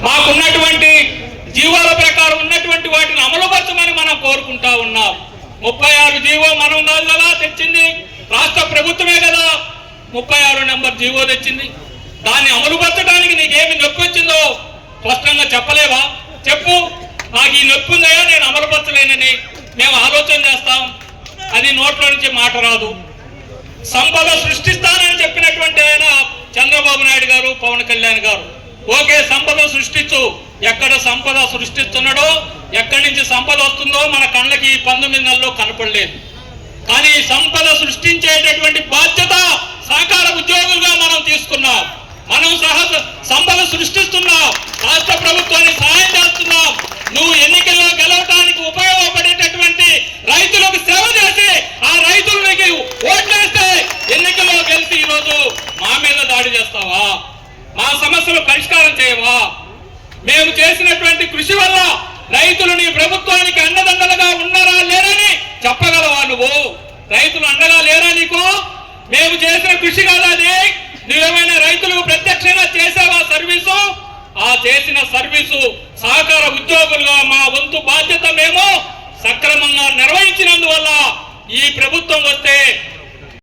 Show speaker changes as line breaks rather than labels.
మాకున్నటువంటి జీవోల ప్రకారం ఉన్నటువంటి వాటిని అమలుపరచమని మనం కోరుకుంటా ఉన్నాం. 36 జీవో మనం కాదు కదా తెచ్చింది, రాష్ట్ర ప్రభుత్వమే కదా 36 నెంబర్ జీవో తెచ్చింది. దాన్ని అమలుపరచడానికి నీకేమి నొప్పి వచ్చిందో స్పష్టంగా చెప్పలేవా? చెప్పు, నాకు ఈ నొప్పి ఉందయా, నేను అమలుపరచలేనని మేము ఆలోచన చేస్తాం. అది నోట్లో నుంచి మాట రాదు. సంపద సృష్టిస్తానని చెప్పినటువంటి ఆయన చంద్రబాబు నాయుడు గారు, పవన్ కళ్యాణ్ గారు, ఓకే సంపద సృష్టించు. ఎక్కడ సంపద సృష్టిస్తున్నాడో, ఎక్కడి నుంచి సంపద వస్తుందో మన కళ్ళకి 19 నెలల్లో కనపడలేదు. కానీ సంపద సృష్టించేటటువంటి బాధ్యత సహకార ఉద్యోగులుగా మనం తీసుకున్నాం. మనం సంపద సృష్టిస్తున్నాం, రాష్ట్ర ప్రభుత్వాన్ని సహాయం చేస్తున్నాం. నువ్వు ఎన్నికల్లో గెలవడానికి ఉపయోగపడేటటువంటి రైతులకు సేవ చేసి ఆ రైతులకి ఓట్లేస్తే ఎన్నికల్లో గెలిచి ఈరోజు మా మీద దాడి చేస్తావా? మా సమస్యలు పరిష్కారం చేయవా? మేము చేసినటువంటి కృషి వల్ల రైతులు నీ ప్రభుత్వానికి అండదండలుగా ఉన్నారా లేరని చెప్పగలవా? నువ్వు రైతులు అండగా లేరా నీకు? మేము చేసిన కృషి కాదా అది? నువ్వేమైనా రైతులకు ప్రత్యక్షంగా చేసావా సర్వీసు? ఆ చేసిన సర్వీసు సహకార ఉద్యోగులుగా మా వంతు బాధ్యత మేము సక్రమంగా నిర్వహించినందువల్ల ఈ ప్రభుత్వం వస్తే